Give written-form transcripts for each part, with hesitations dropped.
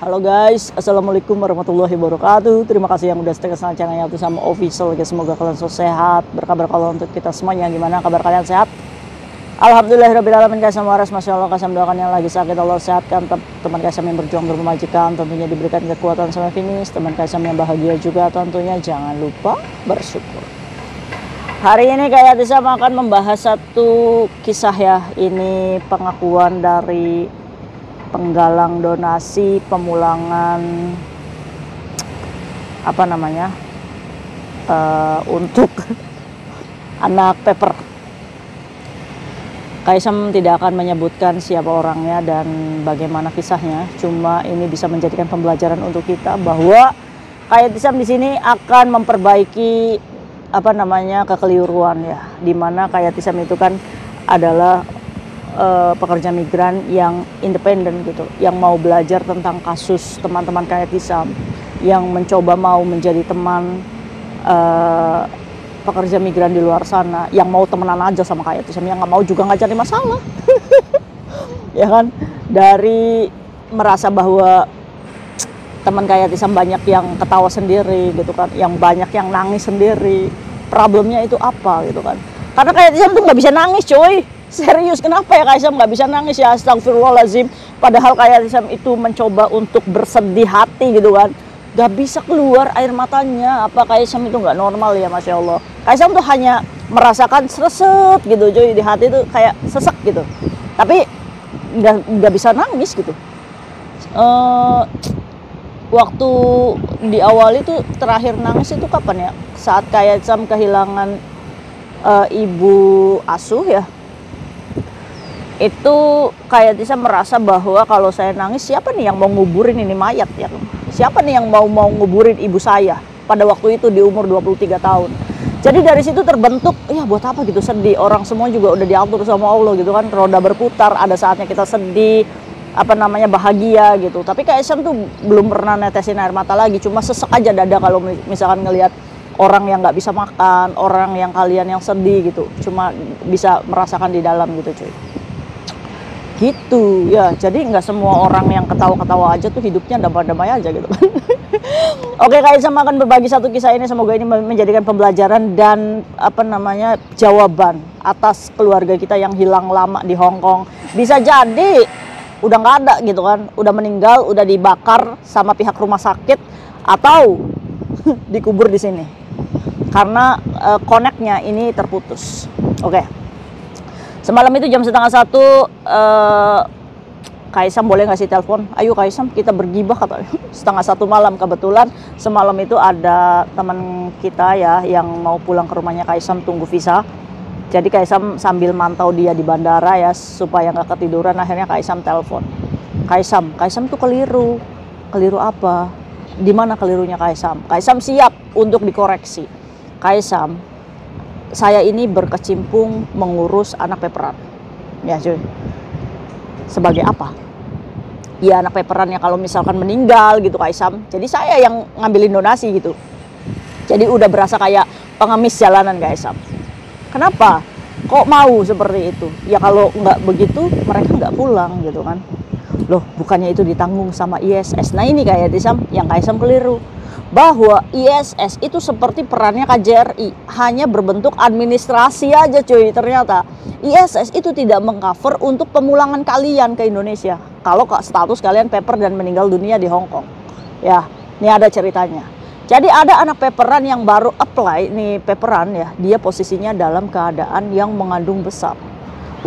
Halo guys, assalamualaikum warahmatullahi wabarakatuh. Terima kasih yang udah stay kesana channelnya itu sama official guys. Semoga kalian selalu sehat. Berkabar kalau untuk kita semuanya, gimana kabar kalian, sehat? Alhamdulillahirrahmanirrahim guys. Sama waras, masya Allah. Kasih doakan yang lagi sakit Allah sehatkan. Teman Kaisam yang berjuang bermajikan tentunya diberikan kekuatan sampai finish. Teman Kaisam yang bahagia juga tentunya jangan lupa bersyukur. Hari ini kayak Kaisam akan membahas satu kisah ya. Ini pengakuan dari penggalang donasi pemulangan untuk anak paper. Kaisam tidak akan menyebutkan siapa orangnya dan bagaimana kisahnya, cuma ini bisa menjadikan pembelajaran untuk kita bahwa Kaisam di sini akan memperbaiki kekeliruan ya, dimana Kaisam itu kan adalah pekerja migran yang independen gitu, yang mau belajar tentang kasus teman-teman Kaisam, yang mencoba mau menjadi teman pekerja migran di luar sana, yang mau temenan aja sama Kaisam, yang nggak mau juga nggak cari masalah. Ya kan, dari merasa bahwa teman Kaisam banyak yang ketawa sendiri gitu kan, yang banyak yang nangis sendiri. Problemnya itu apa gitu kan, karena Kaisam tuh nggak bisa nangis coy. Serius, kenapa ya Kaisam nggak bisa nangis ya? Astagfirullahaladzim. Padahal Kaisam itu mencoba untuk bersedih hati gitu kan, nggak bisa keluar air matanya. Apa Kaisam itu nggak normal ya? Masya Allah. Kaisam tuh hanya merasakan sreset gitu cuy, di hati tuh kayak sesek gitu, tapi nggak bisa nangis gitu. Waktu di awal itu terakhir nangis itu kapan ya? Saat Kaisam kehilangan ibu asuh ya. Itu Kaisam merasa bahwa kalau saya nangis, siapa nih yang mau nguburin ini mayat ya? Siapa nih yang mau nguburin ibu saya pada waktu itu di umur 23 tahun. Jadi dari situ terbentuk, ya buat apa gitu sedih, orang semua juga udah diatur sama Allah gitu kan, roda berputar, ada saatnya kita sedih, bahagia gitu. Tapi Kaisam tuh belum pernah netesin air mata lagi, cuma sesek aja dada kalau misalkan ngelihat orang yang nggak bisa makan, orang yang kalian yang sedih gitu, cuma bisa merasakan di dalam gitu cuy. Gitu ya, jadi nggak semua orang yang ketawa-ketawa aja tuh hidupnya damai-damai aja gitu. Oke, Kaisam akan berbagi satu kisah ini, semoga ini menjadikan pembelajaran dan jawaban atas keluarga kita yang hilang lama di Hong Kong. Bisa jadi udah nggak ada gitu kan, udah meninggal, udah dibakar sama pihak rumah sakit, atau dikubur di sini karena koneknya ini terputus. Oke. Semalam itu jam 12:30, Kaisam boleh ngasih telepon? Ayo Kaisam, kita bergibah katanya. 12:30 malam, kebetulan semalam itu ada teman kita ya yang mau pulang ke rumahnya Kaisam tunggu visa. Jadi Kaisam sambil mantau dia di bandara ya supaya nggak ketiduran. Akhirnya Kaisam telepon. Kaisam tuh keliru. Keliru apa? Di mana kelirunya Kaisam? Kaisam siap untuk dikoreksi. Kaisam, saya ini berkecimpung mengurus anak paperan. Ya cuy. Sebagai apa? Ya anak paperan yang kalau misalkan meninggal gitu Kaisam. Jadi saya yang ngambilin donasi gitu. Jadi udah berasa kayak pengemis jalanan Kaisam. Kenapa? Kok mau seperti itu? Ya kalau nggak begitu mereka nggak pulang gitu kan. Loh, bukannya itu ditanggung sama ISS. Nah ini kayak yang Kaisam keliru. Bahwa ISS itu seperti perannya KJRI, hanya berbentuk administrasi aja cuy. Ternyata ISS itu tidak mengcover untuk pemulangan kalian ke Indonesia kalau status kalian paper dan meninggal dunia di Hong Kong. Ya, ini ada ceritanya. Jadi ada anak paperan yang baru apply nih paperan ya, dia posisinya dalam keadaan yang mengandung besar.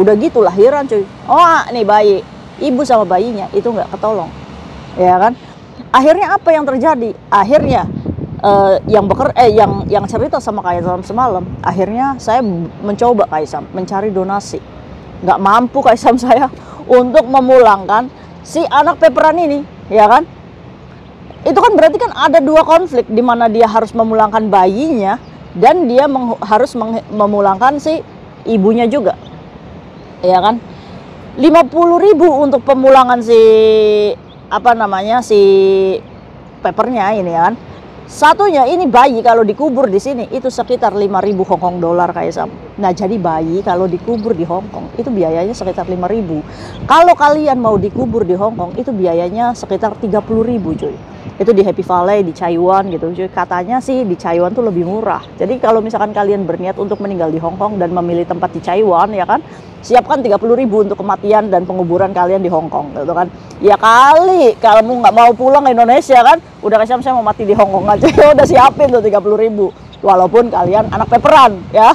Udah gitu lahiran cuy. Oh, nih bayi, ibu sama bayinya itu nggak ketolong. Ya kan? Akhirnya apa yang terjadi? Akhirnya yang cerita sama Kaisam semalam, akhirnya saya mencoba Kaisam mencari donasi. Nggak mampu Kaisam saya untuk memulangkan si anak paperan ini, ya kan? Itu kan berarti kan ada dua konflik di mana dia harus memulangkan bayinya dan dia harus memulangkan si ibunya juga. Ya kan? 50.000 untuk pemulangan si si papernya ini kan. Satunya ini bayi kalau dikubur di sini itu sekitar 5.000 Hong Kong dollar Kaisam. Nah, jadi bayi kalau dikubur di Hong Kong itu biayanya sekitar 5.000. Kalau kalian mau dikubur di Hong Kong itu biayanya sekitar 30.000 cuy. Itu di Happy Valley, di Chaiwan gitu cuy. Katanya sih di Chaiwan tuh lebih murah. Jadi kalau misalkan kalian berniat untuk meninggal di Hong Kong dan memilih tempat di Chaiwan ya kan, siapkan 30.000 untuk kematian dan penguburan kalian di Hong Kong gitu kan. Ya kali kalau kamu nggak mau pulang ke Indonesia kan, udah Kaisam saya mau mati di Hong Kong aja. Udah siapin tuh 30.000. Walaupun kalian anak peperan ya.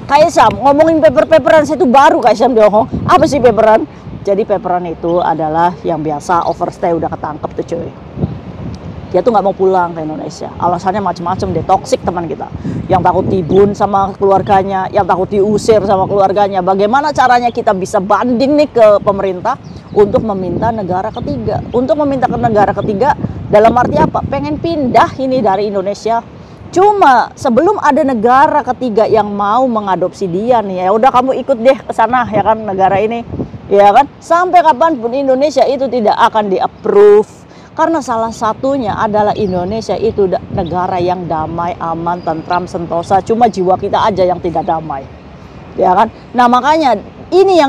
Kaisam ngomongin peperan saya itu baru Kaisam di Hong Kong. Apa sih peperan? Jadi peperan itu adalah yang biasa overstay udah ketangkep tuh cuy. Dia tuh nggak mau pulang ke Indonesia. Alasannya macam-macam deh, toksik teman kita. Yang takut dibun sama keluarganya, yang takut diusir sama keluarganya. Bagaimana caranya kita bisa banding nih ke pemerintah untuk meminta negara ketiga? Untuk meminta ke negara ketiga dalam arti apa? Pengen pindah ini dari Indonesia. Cuma sebelum ada negara ketiga yang mau mengadopsi dia nih, ya udah kamu ikut deh ke sana ya kan negara ini. Ya kan? Sampai kapanpun Indonesia itu tidak akan di-approve. Karena salah satunya adalah Indonesia itu negara yang damai, aman, tentram, sentosa. Cuma jiwa kita aja yang tidak damai, ya kan? Nah makanya ini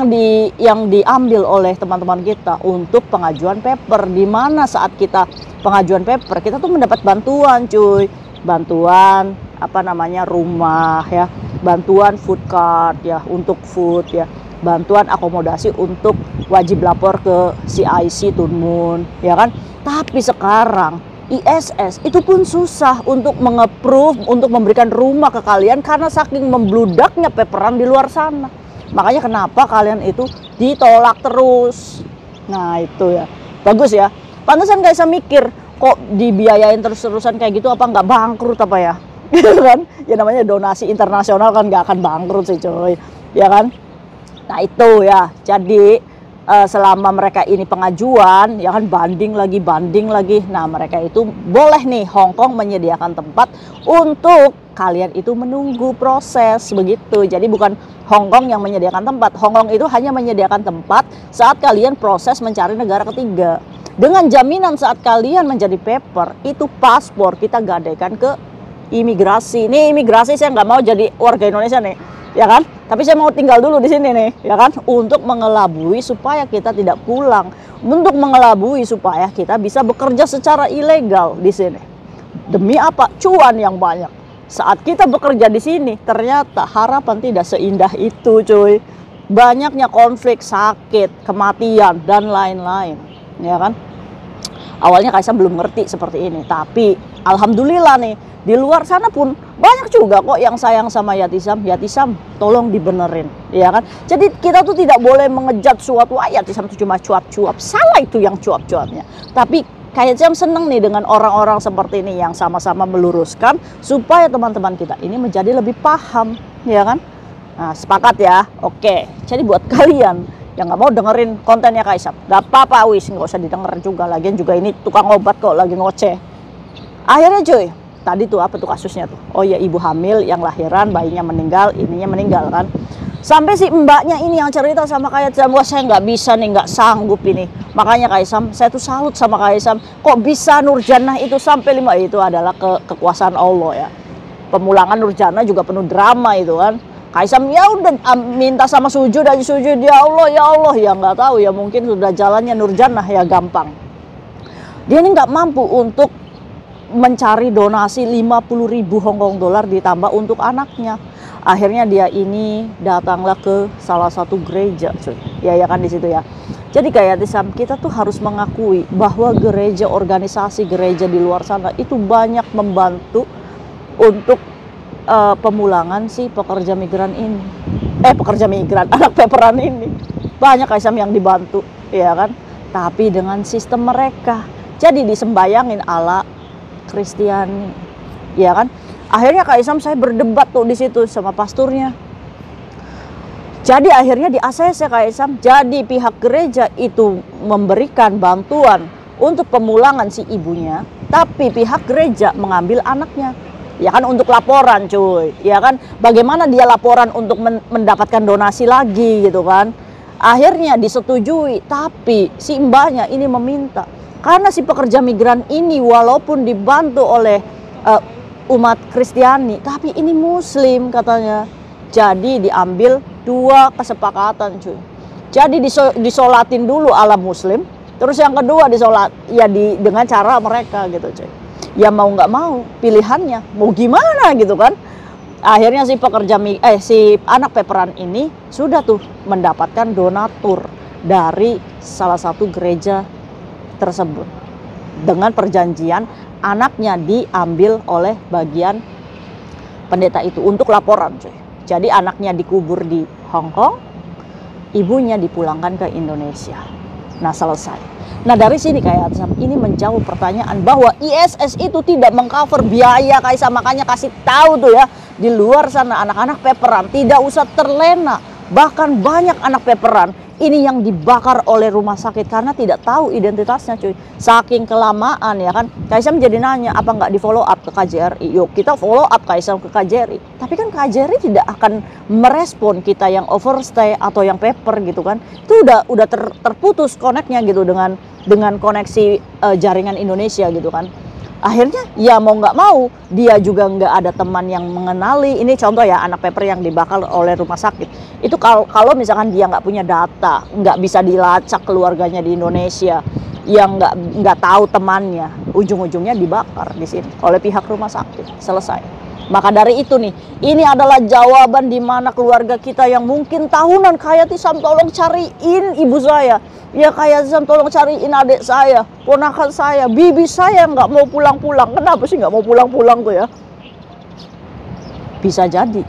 yang diambil oleh teman-teman kita untuk pengajuan paper. Di mana saat kita pengajuan paper kita tuh mendapat bantuan, cuy. Bantuan apa namanya rumah ya, bantuan food card ya untuk food ya, bantuan akomodasi untuk wajib lapor ke CIC Tuen Mun ya kan. Tapi sekarang ISS itu pun susah untuk meng-approve, untuk memberikan rumah ke kalian karena saking membludaknya peperan di luar sana. Makanya kenapa kalian itu ditolak terus. Nah itu ya, bagus ya. Pantesan gak bisa mikir, kok dibiayain terus-terusan kayak gitu, apa nggak bangkrut apa ya? Gitu kan? Ya namanya donasi internasional kan nggak akan bangkrut sih coy, ya kan? Nah itu ya, jadi selama mereka ini pengajuan ya kan banding lagi, nah mereka itu boleh nih Hong Kong menyediakan tempat untuk kalian itu menunggu proses begitu. Jadi bukan Hong Kong yang menyediakan tempat, Hong Kong itu hanya menyediakan tempat saat kalian proses mencari negara ketiga dengan jaminan saat kalian menjadi paper itu paspor kita gadaikan ke imigrasi. Nih imigrasi saya nggak mau jadi warga Indonesia nih ya kan, tapi saya mau tinggal dulu di sini nih ya kan, untuk mengelabui supaya kita tidak pulang, untuk mengelabui supaya kita bisa bekerja secara ilegal di sini. Demi apa? Cuan yang banyak. Saat kita bekerja di sini ternyata harapan tidak seindah itu cuy. Banyaknya konflik, sakit, kematian dan lain-lain ya kan. Awalnya Kaisam belum ngerti seperti ini, tapi alhamdulillah nih di luar sana pun banyak juga kok yang sayang sama Yatisam. Yatisam tolong dibenerin ya kan. Jadi kita tuh tidak boleh mengejat suatu Yatisam itu cuma cuap-cuap, salah itu yang cuap-cuapnya. Tapi Kaisam seneng nih dengan orang-orang seperti ini yang sama-sama meluruskan supaya teman-teman kita ini menjadi lebih paham ya kan. Nah sepakat ya, oke. Jadi buat kalian yang nggak mau dengerin kontennya Kaisam, nggak apa-apa wis, nggak usah didengar juga. Lagian juga ini tukang obat kok lagi ngoceh. Akhirnya cuy, tadi tuh apa tuh kasusnya tuh? Oh ya, ibu hamil yang lahiran, bayinya meninggal, ininya meninggal kan. Sampai si mbaknya ini yang cerita sama Kaisam, wah saya nggak bisa nih, nggak sanggup ini. Makanya Kaisam, saya tuh salut sama Kaisam. Kok bisa Nurjannah itu sampai 5, itu adalah kekuasaan Allah ya. Pemulangan Nurjannah juga penuh drama itu kan. Kaisam ya udah minta sama sujud aja, sujud ya Allah ya nggak tahu ya, mungkin sudah jalannya Nurjannah ya gampang. Dia ini nggak mampu untuk mencari donasi 50.000 Hong Kong dolar ditambah untuk anaknya. Akhirnya dia ini datanglah ke salah satu gereja cuy. Ya kan di situ ya. Jadi kayak Yatisam, kita tuh harus mengakui bahwa gereja, organisasi gereja di luar sana itu banyak membantu untuk pemulangan si pekerja migran ini. Pekerja migran, anak peperan ini. Banyak Kaisam yang dibantu, ya kan? Tapi dengan sistem mereka. Jadi disembayangin ala Kristiani, ya kan? Akhirnya Kaisam saya berdebat tuh di situ sama pasturnya. Jadi akhirnya di ACC Kaisam, jadi pihak gereja itu memberikan bantuan untuk pemulangan si ibunya, tapi pihak gereja mengambil anaknya. Ya kan, untuk laporan cuy, ya kan, bagaimana dia laporan untuk mendapatkan donasi lagi gitu kan. Akhirnya disetujui, tapi si mbaknya ini meminta, karena si pekerja migran ini walaupun dibantu oleh umat Kristiani, tapi ini Muslim katanya. Jadi diambil dua kesepakatan cuy. Jadi disolatin dulu ala muslim, terus yang kedua disolat ya dengan cara mereka gitu cuy. Ya mau nggak mau pilihannya mau gimana gitu kan. Akhirnya si anak peperan ini sudah tuh mendapatkan donatur dari salah satu gereja tersebut. Dengan perjanjian anaknya diambil oleh bagian pendeta itu untuk laporan cuy. Jadi anaknya dikubur di Hong Kong, ibunya dipulangkan ke Indonesia. Nah selesai. Nah dari sini kayak ini menjawab pertanyaan bahwa ISS itu tidak mengcover biaya Kaisam. Makanya kasih tahu tuh ya, di luar sana anak-anak peperan tidak usah terlena. Bahkan banyak anak peperan ini yang dibakar oleh rumah sakit karena tidak tahu identitasnya cuy. Saking kelamaan ya kan. Kaisam jadi nanya apa nggak di follow up ke KJRI. Yuk kita follow up Kaisam ke KJRI. Tapi kan KJRI tidak akan merespon kita yang overstay atau yang paper gitu kan. Itu udah terputus koneknya gitu dengan koneksi jaringan Indonesia gitu kan. Akhirnya ya mau nggak mau dia juga nggak ada teman yang mengenali. Ini contoh ya anak paper yang dibakar oleh rumah sakit. Itu kalau misalkan dia nggak punya data, nggak bisa dilacak keluarganya di Indonesia, yang nggak tahu temannya, ujung-ujungnya dibakar di sini oleh pihak rumah sakit. Selesai. Maka dari itu nih, ini adalah jawaban di mana keluarga kita yang mungkin tahunan kayak Tisam tolong cariin ibu saya. Ya kayak Tisam tolong cariin adik saya, ponakan saya, bibi saya nggak mau pulang-pulang. Kenapa sih nggak mau pulang-pulang tuh ya? Bisa jadi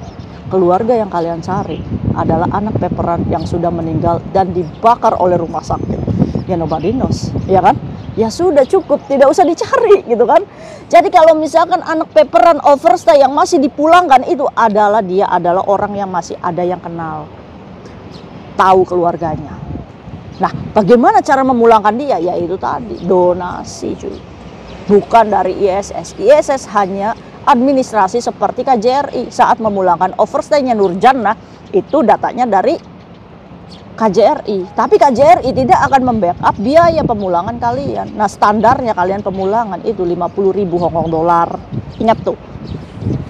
keluarga yang kalian cari adalah anak peperan yang sudah meninggal dan dibakar oleh rumah sakit. Ya nobody knows, ya kan? Ya sudah cukup, tidak usah dicari gitu kan. Jadi kalau misalkan anak peperan overstay yang masih dipulangkan itu dia adalah orang yang masih ada yang kenal, tahu keluarganya. Nah bagaimana cara memulangkan dia? Ya itu tadi, donasi cuy. Bukan dari ISS. ISS hanya administrasi seperti KJRI. Saat memulangkan overstay-nya Nurjannah itu datanya dari KJRI, tapi KJRI tidak akan membackup biaya pemulangan kalian. Nah standarnya kalian pemulangan itu 50.000 Hongkong dolar. Ingat tuh.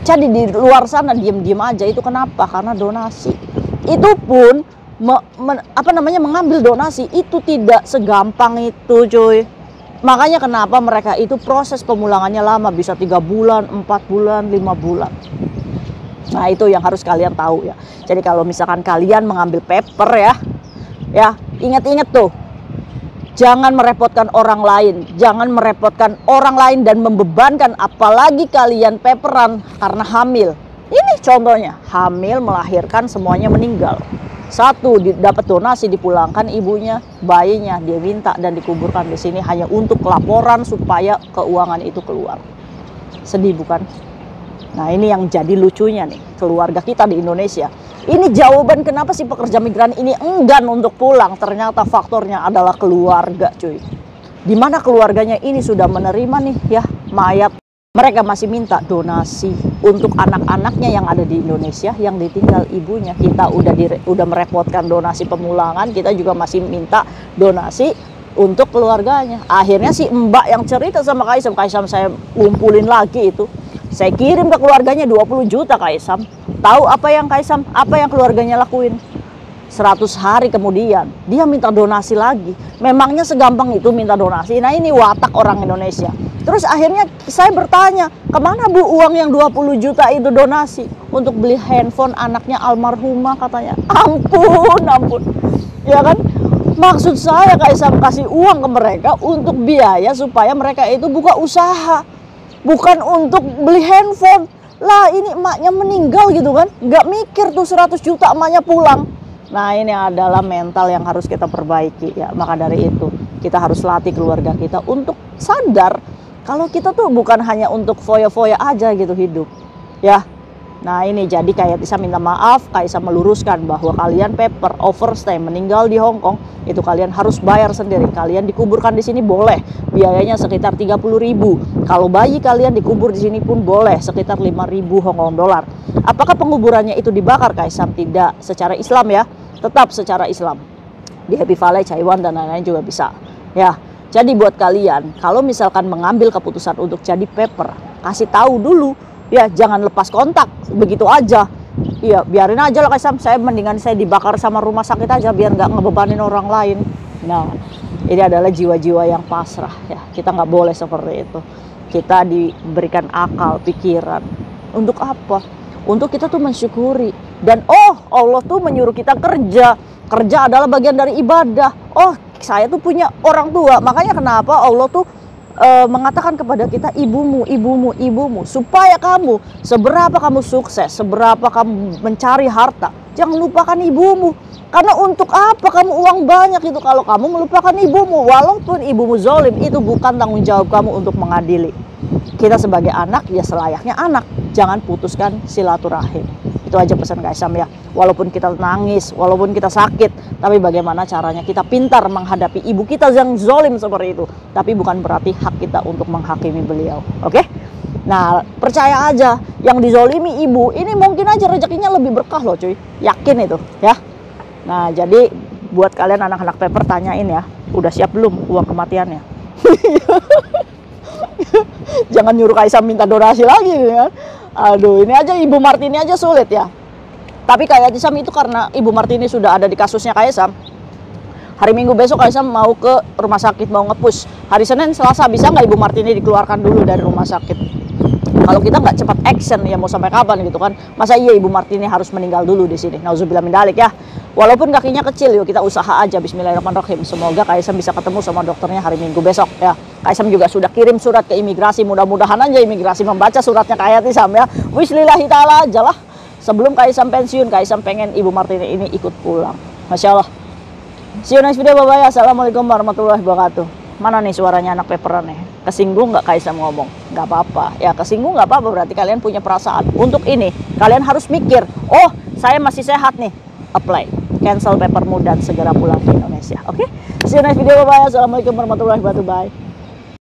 Jadi di luar sana diem-diem aja itu kenapa? Karena donasi. Itu pun mengambil donasi itu tidak segampang itu cuy. Makanya kenapa mereka itu proses pemulangannya lama, bisa 3 bulan, 4 bulan, 5 bulan. Nah itu yang harus kalian tahu ya. Jadi kalau misalkan kalian mengambil paper ya ingat-ingat tuh, jangan merepotkan orang lain, jangan merepotkan orang lain dan membebankan, apalagi kalian paperan karena hamil. Ini contohnya, hamil melahirkan semuanya meninggal. Satu dapat donasi dipulangkan ibunya, bayinya dia minta dan dikuburkan di sini hanya untuk laporan supaya keuangan itu keluar. Sedih bukan? Nah ini yang jadi lucunya nih, keluarga kita di Indonesia. Ini jawaban kenapa sih pekerja migran ini enggan untuk pulang. Ternyata faktornya adalah keluarga cuy. Dimana keluarganya ini sudah menerima nih ya mayat. Mereka masih minta donasi untuk anak-anaknya yang ada di Indonesia yang ditinggal ibunya. Kita udah merepotkan donasi pemulangan, kita juga masih minta donasi untuk keluarganya. Akhirnya si mbak yang cerita sama Kaisam saya kumpulin lagi itu. Saya kirim ke keluarganya 20 juta Kaisam. Tahu apa yang keluarganya lakuin? 100 hari kemudian dia minta donasi lagi. Memangnya segampang itu minta donasi? Nah ini watak orang Indonesia. Terus akhirnya saya bertanya, kemana bu uang yang 20 juta itu donasi? Untuk beli handphone anaknya almarhumah katanya. Ampun. Ya kan? Maksud saya Kaisam kasih uang ke mereka untuk biaya supaya mereka itu buka usaha. Bukan untuk beli handphone. Lah ini emaknya meninggal gitu kan. Nggak mikir tuh 100 juta emaknya pulang. Nah ini adalah mental yang harus kita perbaiki ya. Maka dari itu kita harus latih keluarga kita untuk sadar kalau kita tuh bukan hanya untuk foya-foya aja gitu hidup ya. Nah ini jadi kayak Tisa minta maaf, Kaisa meluruskan bahwa kalian paper overstay meninggal di Hong Kong itu kalian harus bayar sendiri. Kalian dikuburkan di sini boleh, biayanya sekitar 30.000. Kalau bayi kalian dikubur di sini pun boleh sekitar 5.000 Hong Kong dolar. Apakah penguburannya itu dibakar Kaisam? Tidak, secara Islam ya, tetap secara Islam. Di Happy Valley, Taiwan dan lain-lain juga bisa. Ya, jadi buat kalian kalau misalkan mengambil keputusan untuk jadi paper, kasih tahu dulu. Ya jangan lepas kontak begitu aja. Iya, biarin aja lah Kaisam. Saya mendingan saya dibakar sama rumah sakit aja biar nggak ngebebanin orang lain. Nah, ini adalah jiwa-jiwa yang pasrah ya. Kita nggak boleh seperti itu. Kita diberikan akal, pikiran. Untuk apa? Untuk kita tuh mensyukuri. Dan Allah tuh menyuruh kita kerja. Kerja adalah bagian dari ibadah. Saya tuh punya orang tua. Makanya kenapa Allah tuh mengatakan kepada kita ibumu, supaya kamu seberapa kamu sukses, seberapa kamu mencari harta, jangan lupakan ibumu. Karena untuk apa kamu uang banyak itu kalau kamu melupakan ibumu? Walaupun ibumu zolim, itu bukan tanggung jawab kamu untuk mengadili. Kita sebagai anak ya selayaknya anak, jangan putuskan silaturahim. Itu aja pesan Kaisam ya. Walaupun kita nangis, walaupun kita sakit, tapi bagaimana caranya kita pintar menghadapi ibu kita yang zolim seperti itu. Tapi bukan berarti hak kita untuk menghakimi beliau. Oke? Nah, percaya aja yang dizolimi ibu, ini mungkin aja rezekinya lebih berkah loh cuy. Yakin itu ya. Nah, jadi buat kalian anak-anak paper tanyain ya, udah siap belum uang kematiannya? Jangan nyuruh Kaisam minta donasi lagi ya. Aduh, ini aja Ibu Martini aja sulit ya. Tapi Kaisam itu karena Ibu Martini sudah ada di kasusnya Kaisam. Hari Minggu besok Kaisam mau ke rumah sakit, mau nge-push. Hari Senin, Selasa bisa nggak Ibu Martini dikeluarkan dulu dari rumah sakit? Kalau kita nggak cepat action ya mau sampai kapan gitu kan? Masa iya Ibu Martini harus meninggal dulu di sini? Nauzubillah min dzalik ya. Walaupun kakinya kecil, yuk kita usaha aja. Bismillahirrahmanirrahim. Semoga Kaisam bisa ketemu sama dokternya hari Minggu besok ya. Kaisam juga sudah kirim surat ke imigrasi. Mudah-mudahan aja imigrasi membaca suratnya Kaisam ya. Wislillahi ta'ala aja lah. Sebelum Kaisam pensiun, Kaisam pengen Ibu Martini ini ikut pulang. Masya Allah. See you next video, bye-bye. Assalamualaikum warahmatullahi wabarakatuh. Mana nih suaranya anak paperan nih? Kesinggung nggak Kaisam ngomong? Nggak apa-apa. Ya kesinggung nggak apa-apa, berarti kalian punya perasaan. Untuk ini, kalian harus mikir, saya masih sehat nih. Apply. Cancel papermu dan segera pulang ke Indonesia. Oke? See you next video, bye-bye. Assalamualaikum warahmatullahi wabarakatuh. Bye.